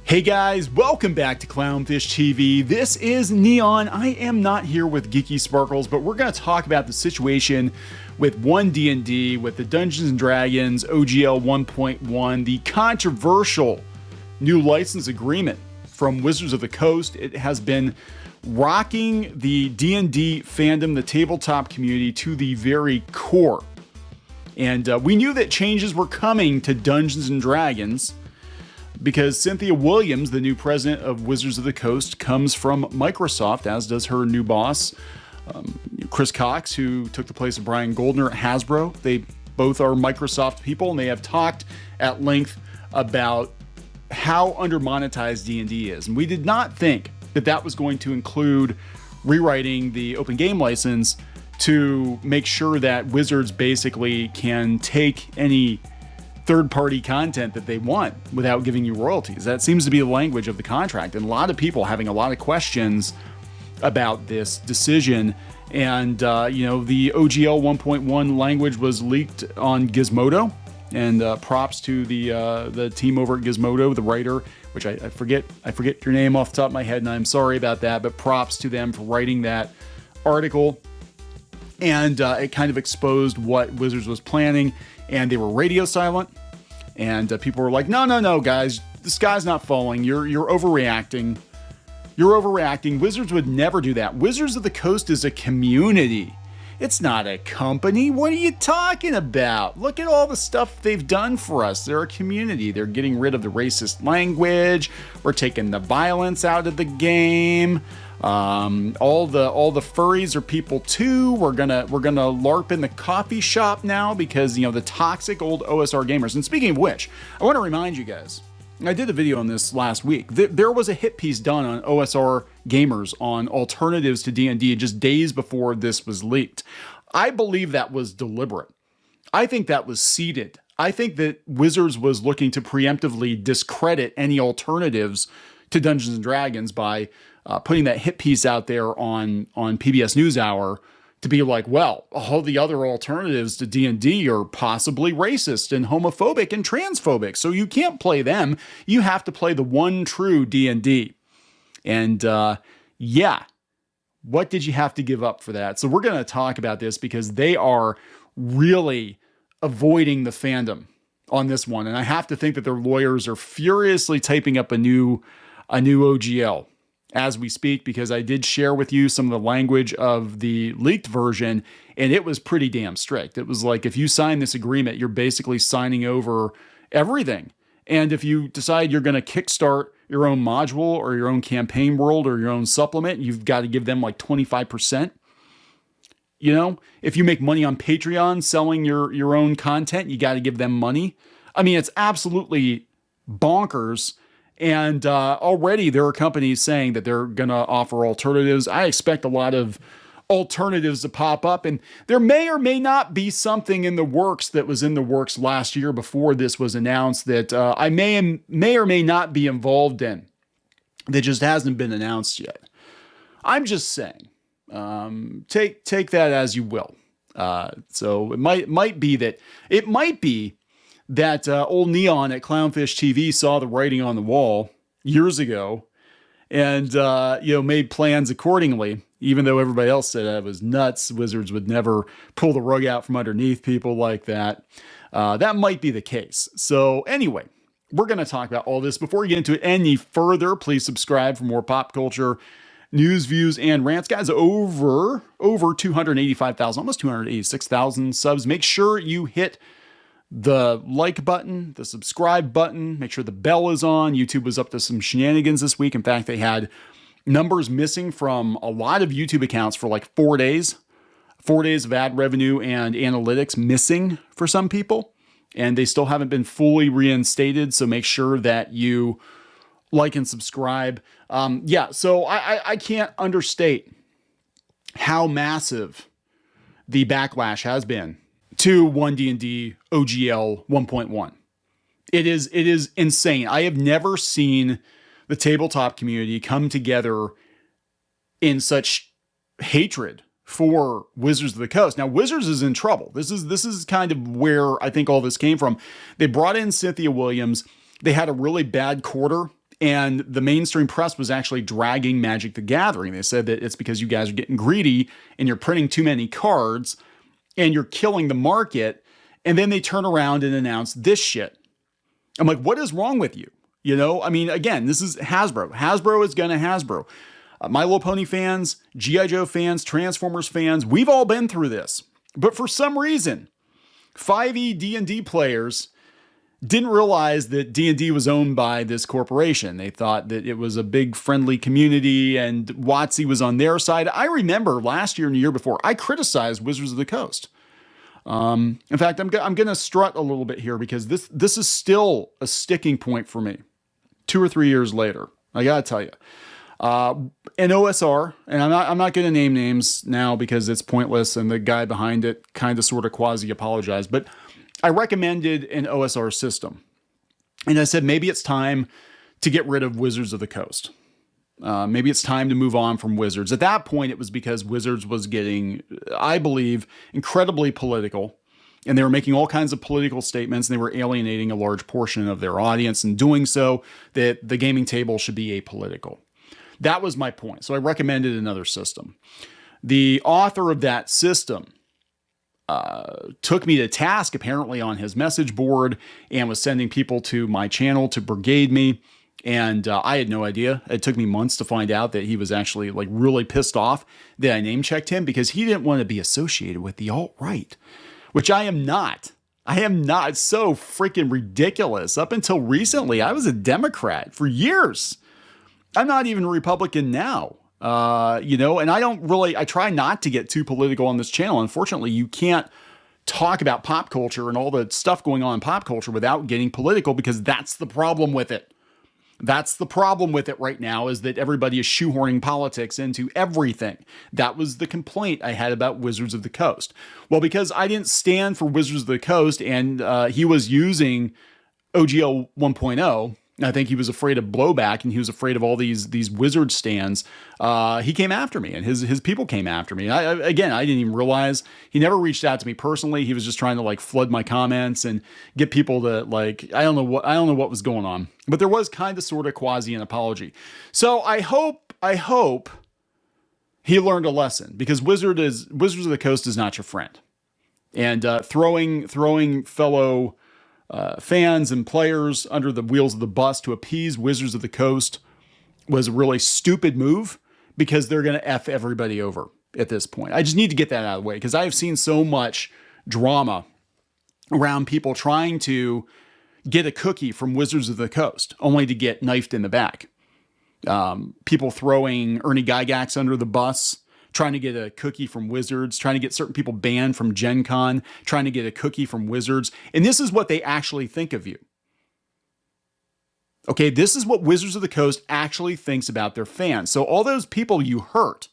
Hey guys, welcome back to Clownfish TV. This is Neon. I am not here with Geeky Sparkles, but we're going to talk about the situation with 1D&D, with the Dungeons & Dragons OGL 1.1, the controversial new license agreement from Wizards of the Coast. It has been rocking the D&D fandom, the tabletop community, to the very core. And we knew that changes were coming to Dungeons & Dragons, because Cynthia Williams, the new president of Wizards of the Coast, comes from Microsoft, as does her new boss, Chris Cox, who took the place of Brian Goldner at Hasbro. They both are Microsoft people, and they have talked at length about how under-monetized D&D is. And we did not think that that was going to include rewriting the open game license to make sure that Wizards basically can take any third-party content that they want without giving you royalties. That seems to be the language of the contract, and a lot of people having a lot of questions about this decision. And the OGL 1.1 language was leaked on Gizmodo, and props to the team over at Gizmodo, the writer, which I forget your name off the top of my head, and I'm sorry about that, but props to them for writing that article. And it kind of exposed what Wizards was planning, and they were radio silent. And people were like, no, guys, the sky's not falling. You're overreacting. You're overreacting. Wizards would never do that. Wizards of the Coast is a community. It's not a company. What are you talking about? Look at all the stuff they've done for us. They're a community. They're getting rid of the racist language. We're taking the violence out of the game. All the furries are people too. We're gonna LARP in the coffee shop now because, the toxic old OSR gamers. And speaking of which, I want to remind you guys, I did a video on this last week. There was a hit piece done on OSR gamers on alternatives to D&D just days before this was leaked. I believe that was deliberate. I think that was seeded. I think that Wizards was looking to preemptively discredit any alternatives to Dungeons & Dragons by putting that hit piece out there on PBS NewsHour to be like, well, all the other alternatives to D&D are possibly racist and homophobic and transphobic, so you can't play them. You have to play the one true D&D. And what did you have to give up for that? So we're going to talk about this because they are really avoiding the fandom on this one. And I have to think that their lawyers are furiously typing up a new OGL as we speak, because I did share with you some of the language of the leaked version, and it was pretty damn strict. It was like, if you sign this agreement, you're basically signing over everything. And if you decide you're going to kickstart your own module or your own campaign world or your own supplement, you've got to give them like 25%. If you make money on Patreon selling your own content, you got to give them money. I mean, it's absolutely bonkers. And already there are companies saying that they're going to offer alternatives. I expect a lot of alternatives to pop up, and there may or may not be something in the works that was in the works last year before this was announced that I may or may not be involved in that just hasn't been announced yet. I'm just saying, take that as you will. So it might be that old Neon at Clownfish TV saw the writing on the wall years ago and, made plans accordingly, even though everybody else said that was nuts. Wizards would never pull the rug out from underneath people like that. That might be the case. So anyway, we're going to talk about all this. Before we get into it any further, please subscribe for more pop culture news, views, and rants. Guys, over 285,000, almost 286,000 subs. Make sure you hit the like button, the subscribe button, make sure the bell is on. YouTube was up to some shenanigans this week. In fact, they had numbers missing from a lot of YouTube accounts for like 4 days. 4 days of ad revenue and analytics missing for some people. And they still haven't been fully reinstated. So make sure that you like and subscribe. So I can't understate how massive the backlash has been to 1D&D OGL 1.1. It is insane. I have never seen the tabletop community come together in such hatred for Wizards of the Coast. Now, Wizards is in trouble. This is kind of where I think all this came from. They brought in Cynthia Williams. They had a really bad quarter And the mainstream press was actually dragging Magic the Gathering. They said that it's because you guys are getting greedy and you're printing too many cards and you're killing the market. And then they turn around and announce this shit. I'm like, what is wrong with you? You know, I mean, again, this is Hasbro. Hasbro is going to Hasbro. My Little Pony fans, G.I. Joe fans, Transformers fans, we've all been through this. But for some reason, 5e D&D players didn't realize that D&D was owned by this corporation. They thought that it was a big friendly community and WotC was on their side. I remember last year and the year before, I criticized Wizards of the Coast. In fact, I'm going to strut a little bit here because this is still a sticking point for me 2 or 3 years later. I got to tell you. An OSR, and I'm not going to name names now because it's pointless and the guy behind it kind of sort of quasi apologized, but I recommended an OSR system. And I said, maybe it's time to get rid of Wizards of the Coast. Maybe it's time to move on from Wizards. At that point, it was because Wizards was getting, I believe, incredibly political. And they were making all kinds of political statements and they were alienating a large portion of their audience. And doing so, that the gaming table should be apolitical. That was my point. So I recommended another system. The author of that system took me to task apparently on his message board and was sending people to my channel to brigade me. And I had no idea. It took me months to find out that he was actually like really pissed off that I name checked him because he didn't want to be associated with the alt-right, which I am not. I am not. It's so freaking ridiculous. Up until recently, I was a Democrat for years. I'm not even a Republican now, and I try not to get too political on this channel. Unfortunately, you can't talk about pop culture and all the stuff going on in pop culture without getting political because that's the problem with it. That's the problem with it right now is that everybody is shoehorning politics into everything. That was the complaint I had about Wizards of the Coast. Well, because I didn't stand for Wizards of the Coast and he was using OGL 1.0, I think he was afraid of blowback and he was afraid of all these wizard stands. He came after me and his people came after me. I didn't even realize he never reached out to me personally. He was just trying to like flood my comments and get people to like, I don't know what was going on, but there was kind of sort of quasi an apology. So I hope he learned a lesson because Wizards of the Coast is not your friend, and throwing fellow fans and players under the wheels of the bus to appease Wizards of the Coast was a really stupid move because they're going to F everybody over at this point. I just need to get that out of the way because I have seen so much drama around people trying to get a cookie from Wizards of the Coast only to get knifed in the back. People throwing Ernie Gygax under the bus, trying to get a cookie from Wizards, trying to get certain people banned from Gen Con, trying to get a cookie from Wizards. And this is what they actually think of you. Okay, this is what Wizards of the Coast actually thinks about their fans. So all those people you hurt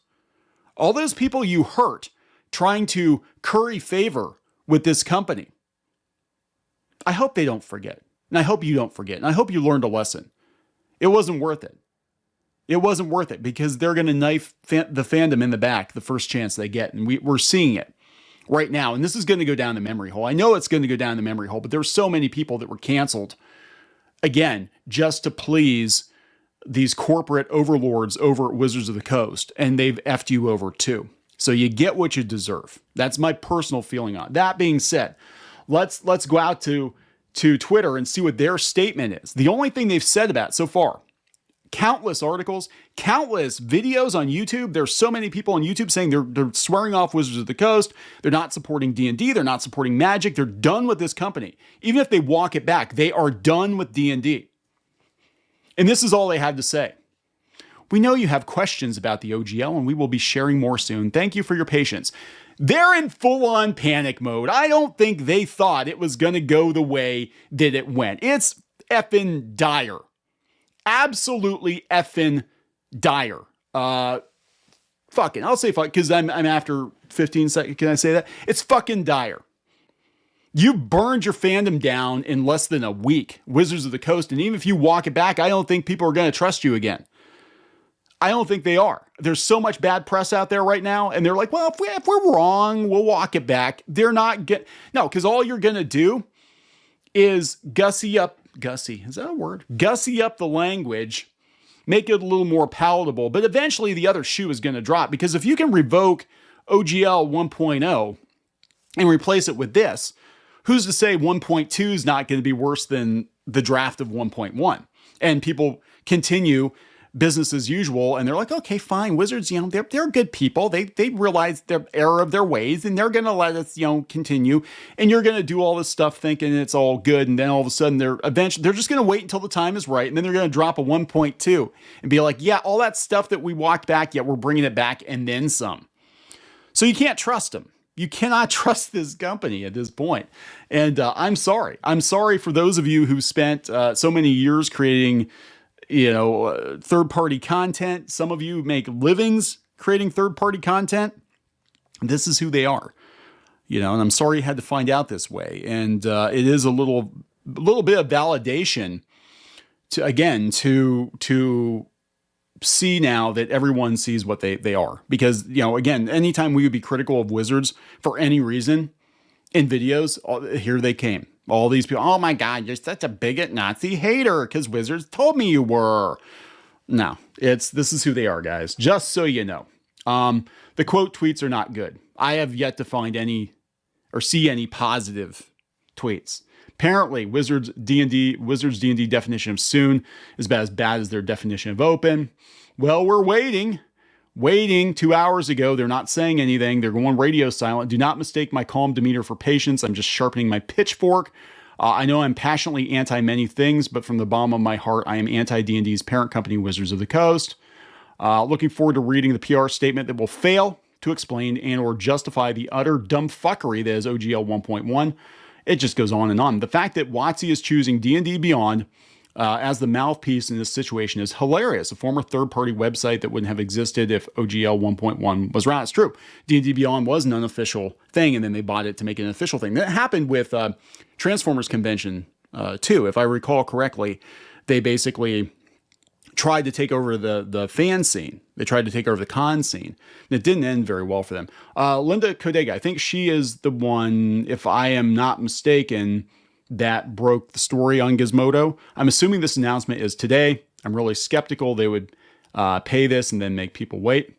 trying to curry favor with this company, I hope they don't forget. And I hope you don't forget. And I hope you learned a lesson. It wasn't worth it. It wasn't worth it because they're going to knife the fandom in the back the first chance they get. And we're seeing it right now. And this is going to go down the memory hole. I know it's going to go down the memory hole, but there were so many people that were canceled, again, just to please these corporate overlords over at Wizards of the Coast. And they've effed you over too. So you get what you deserve. That's my personal feeling on it. That being said, let's go out to Twitter and see what their statement is. The only thing they've said about it so far, countless articles, countless videos on YouTube. There's so many people on YouTube saying they're swearing off Wizards of the Coast. They're not supporting D&D. They're not supporting Magic. They're done with this company. Even if they walk it back, they are done with D&D. And this is all they had to say. We know you have questions about the OGL, and we will be sharing more soon. Thank you for your patience. They're in full-on panic mode. I don't think they thought it was going to go the way that it went. It's effing dire. Absolutely effing dire. Fucking, I'll say fuck because I'm after 15 seconds. Can I say that? It's fucking dire. You burned your fandom down in less than a week, Wizards of the Coast. And even if you walk it back, I don't think people are going to trust you again. I don't think they are. There's so much bad press out there right now. And they're like, well, if we're wrong, we'll walk it back. They're not no, because all you're going to do is gussy up gussy. Is that a word? Gussy up the language, make it a little more palatable. But eventually the other shoe is going to drop, because if you can revoke OGL 1.0 and replace it with this, who's to say 1.2 is not going to be worse than the draft of 1.1? And people continue business as usual, and they're like, okay, fine, Wizards, they're good people. They realize the error of their ways, and they're going to let us, continue. And you're going to do all this stuff thinking it's all good, and then all of a sudden they're just going to wait until the time is right, and then they're going to drop a 1.2 and be like, yeah, all that stuff that we walked back, yet we're bringing it back, and then some. So you can't trust them. You cannot trust this company at this point. And I'm sorry. I'm sorry for those of you who spent so many years creating, third-party content. Some of you make livings creating third-party content. This is who they are, and I'm sorry you had to find out this way. And it is a little bit of validation to see now that everyone sees what they are. Because, again, anytime we would be critical of Wizards for any reason in videos, here they came. All these people, oh my God, you're such a bigot Nazi hater because Wizards told me you were. No, this is who they are, guys. Just so you know. The quote tweets are not good. I have yet to find any or see any positive tweets. Apparently, Wizards D&D definition of soon is about as bad as their definition of open. Well, we're waiting 2 hours ago. They're not saying anything. They're going radio silent. Do not mistake my calm demeanor for patience. I'm just sharpening my pitchfork. I know I'm passionately anti many things, but from the bottom of my heart, I am anti D&D's parent company, Wizards of the Coast. Looking forward to reading the PR statement that will fail to explain and or justify the utter dumb fuckery that is OGL 1.1. It just goes on and on. The fact that WotC is choosing D&D Beyond as the mouthpiece in this situation is hilarious. A former third-party website that wouldn't have existed if OGL 1.1 was around. It's true. D&D Beyond was an unofficial thing, and then they bought it to make it an official thing. That happened with Transformers Convention, too. If I recall correctly, they basically tried to take over the fan scene. They tried to take over the con scene. And it didn't end very well for them. Linda Kodega, I think she is the one, if I am not mistaken, that broke the story on Gizmodo. I'm assuming this announcement is today. I'm really skeptical they would pay this and then make people wait.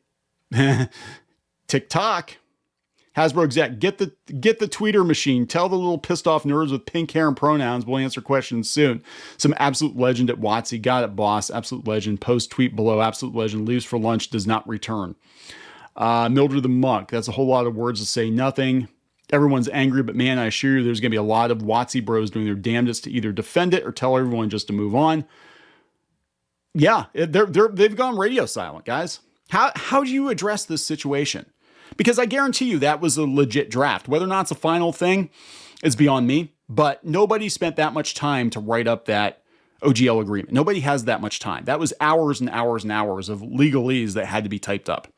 TikTok. Hasbro exec, get the tweeter machine. Tell the little pissed off nerds with pink hair and pronouns we'll answer questions soon. Some absolute legend at WotC. Got it, boss. Absolute legend. Post tweet below. Absolute legend. Leaves for lunch. Does not return. Mildred the Monk. That's a whole lot of words to say nothing. Everyone's angry, but man, I assure you there's going to be a lot of WotC bros doing their damnedest to either defend it or tell everyone just to move on. Yeah, they've gone radio silent, guys. How do you address this situation? Because I guarantee you that was a legit draft. Whether or not it's a final thing is beyond me, but nobody spent that much time to write up that OGL agreement. Nobody has that much time. That was hours and hours and hours of legalese that had to be typed up.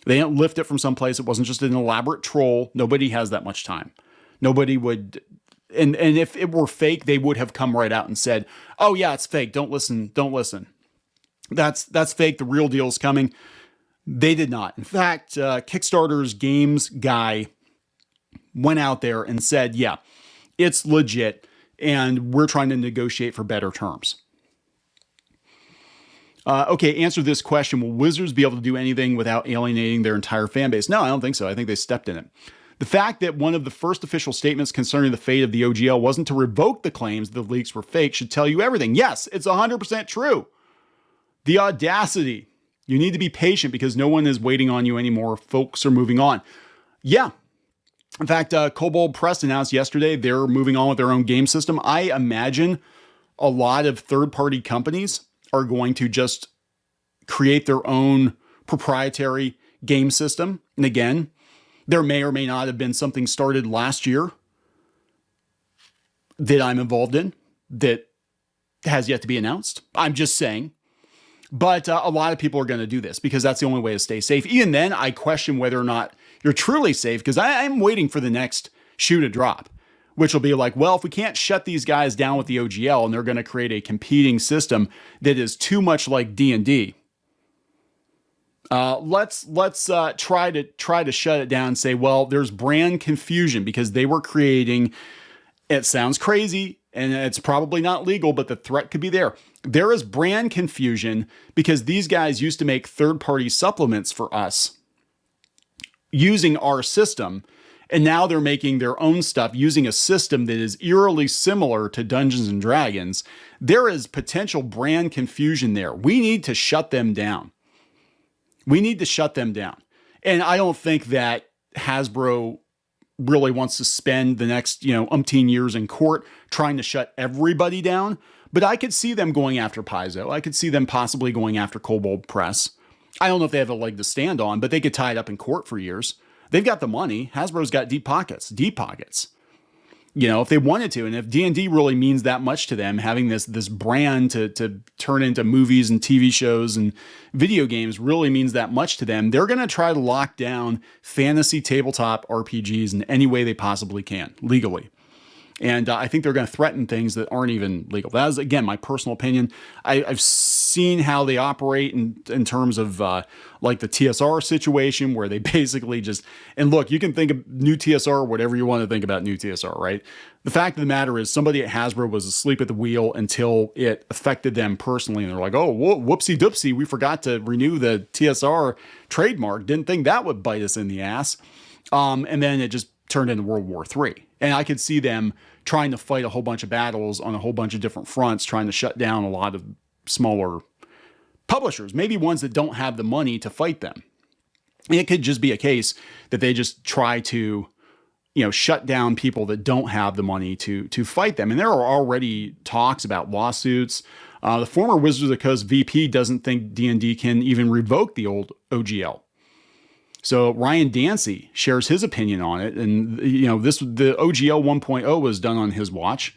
They didn't lift it from someplace. It wasn't just an elaborate troll. Nobody has that much time. Nobody would, and if it were fake, they would have come right out and said, oh yeah, it's fake. Don't listen. Don't listen. That's fake. The real deal is coming. They did not. In fact, Kickstarter's games guy went out there and said, yeah, it's legit, and we're trying to negotiate for better terms. Okay, answer this question. Will Wizards be able to do anything without alienating their entire fan base? No, I don't think so. I think they stepped in it. The fact that one of the first official statements concerning the fate of the OGL wasn't to revoke the claims the leaks were fake should tell you everything. Yes, it's 100% true. The audacity. You need to be patient because no one is waiting on you anymore. Folks are moving on. Yeah. In fact, Kobold Press announced yesterday they're moving on with their own game system. I imagine a lot of third-party companies are going to just create their own proprietary game system. And again, there may or may not have been something started last year that I'm involved in that has yet to be announced. I'm just saying. But a lot of people are going to do this because that's the only way to stay safe. Even then, I question whether or not you're truly safe because I'm waiting for the next shoe to drop, which will be like, well, if we can't shut these guys down with the OGL and they're going to create a competing system that is too much like D&D, let's try to shut it down and say, well, there's brand confusion because they were creating, it sounds crazy, and it's probably not legal, but the threat could be there. There is brand confusion because these guys used to make third-party supplements for us using our system, and now they're making their own stuff using a system that is eerily similar to Dungeons and Dragons. There is potential brand confusion there. We need to shut them down. We need to shut them down. And I don't think that Hasbro really wants to spend the next, umpteen years in court trying to shut everybody down. But I could see them going after Paizo. I could see them possibly going after Kobold Press. I don't know if they have a leg to stand on, but they could tie it up in court for years. They've got the money. Hasbro's got deep pockets. If they wanted to, and if D&D really means that much to them, having this brand to turn into movies and TV shows and video games really means that much to them, they're going to try to lock down fantasy tabletop RPGs in any way they possibly can, legally. And I think they're going to threaten things that aren't even legal. That is, again, my personal opinion. I've seen how they operate in terms of like the TSR situation, where they basically just, and look, you can think of new TSR, whatever you want to think about new TSR, right? The fact of the matter is somebody at Hasbro was asleep at the wheel until it affected them personally. And they're like, oh, whoopsie doopsie, we forgot to renew the TSR trademark. Didn't think that would bite us in the ass. And then it just turned into World War III. And I could see them trying to fight a whole bunch of battles on a whole bunch of different fronts, trying to shut down a lot of smaller publishers, maybe ones that don't have the money to fight them. And it could just be a case that they just try to, shut down people that don't have the money to fight them. And there are already talks about lawsuits. The former Wizards of the Coast VP doesn't think D&D can even revoke the old OGL. So Ryan Dancy shares his opinion on it. And, the OGL 1.0 was done on his watch.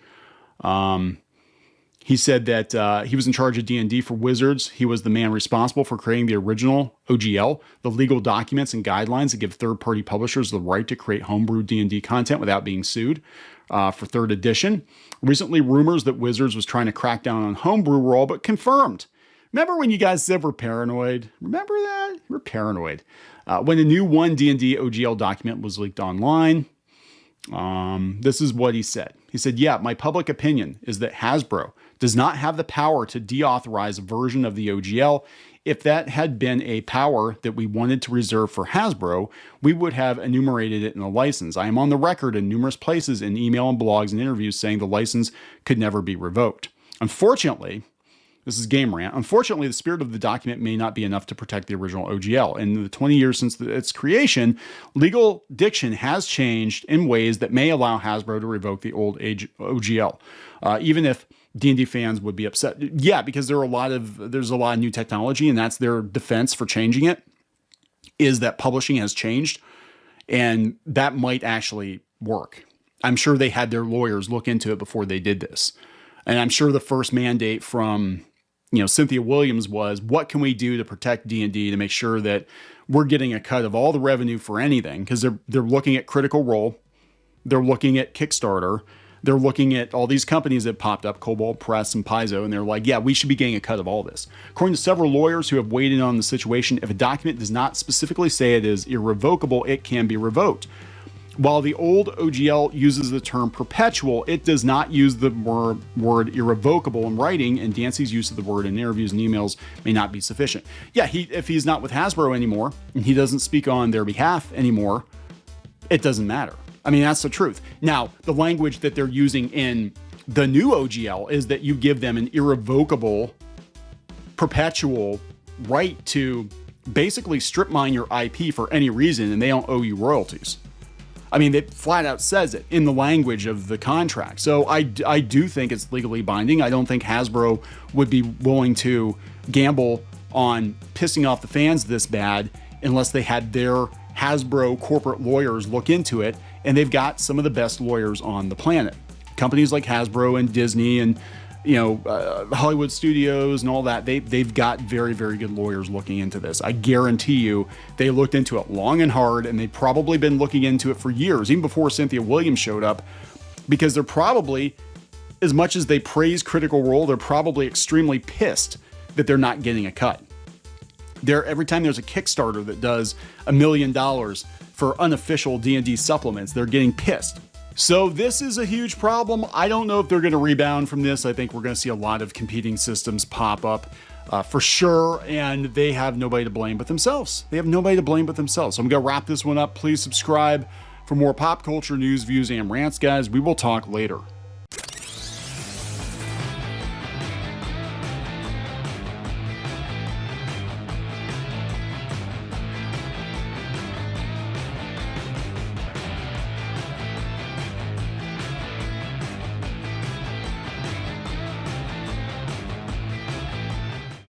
He said that he was in charge of D&D for Wizards. He was the man responsible for creating the original OGL, the legal documents and guidelines that give third-party publishers the right to create homebrew D&D content without being sued for 3rd edition. Recently, rumors that Wizards was trying to crack down on homebrew were all but confirmed. Remember when you guys said we're paranoid? Remember that? We're paranoid. When a new 1 D&D OGL document was leaked online, this is what he said. He said, yeah, my public opinion is that Hasbro does not have the power to deauthorize a version of the OGL. If that had been a power that we wanted to reserve for Hasbro, we would have enumerated it in the license. I am on the record in numerous places in email and blogs and interviews saying the license could never be revoked. Unfortunately, this is Game Rant. Unfortunately, the spirit of the document may not be enough to protect the original OGL. In the 20 years since its creation, legal diction has changed in ways that may allow Hasbro to revoke the old OGL, even if D&D fans would be upset. Yeah, because there's a lot of new technology, and that's their defense for changing it, is that publishing has changed, and that might actually work. I'm sure they had their lawyers look into it before they did this. And I'm sure the first mandate from Cynthia Williams was, what can we do to protect D&D to make sure that we're getting a cut of all the revenue for anything? Because they're looking at Critical Role, they're looking at Kickstarter, they're looking at all these companies that popped up, Kobold Press and Paizo, and they're like, yeah, we should be getting a cut of all this. According to several lawyers who have weighed in on the situation, if a document does not specifically say it is irrevocable, it can be revoked. While the old OGL uses the term perpetual, it does not use the word irrevocable in writing, and Dancy's use of the word in interviews and emails may not be sufficient. Yeah, if he's not with Hasbro anymore, and he doesn't speak on their behalf anymore, it doesn't matter. I mean, that's the truth. Now, the language that they're using in the new OGL is that you give them an irrevocable, perpetual right to basically strip mine your IP for any reason, and they don't owe you royalties. I mean, it flat out says it in the language of the contract. So I do think it's legally binding. I don't think Hasbro would be willing to gamble on pissing off the fans this bad unless they had their Hasbro corporate lawyers look into it. And they've got some of the best lawyers on the planet. Companies like Hasbro and Disney and Hollywood studios and all that, they've got very, very good lawyers looking into this. I guarantee you they looked into it long and hard, and they've probably been looking into it for years, even before Cynthia Williams showed up, because they're probably, as much as they praise Critical Role, they're probably extremely pissed that they're not getting a cut. Every time there's a Kickstarter that does $1 million for unofficial D&D supplements, they're getting pissed. So this is a huge problem. I don't know if they're going to rebound from this. I think we're going to see a lot of competing systems pop up for sure, and they have nobody to blame but themselves. They have nobody to blame but themselves. So I'm going to wrap this one up. Please subscribe for more pop culture news, views, and rants, guys. We will talk later.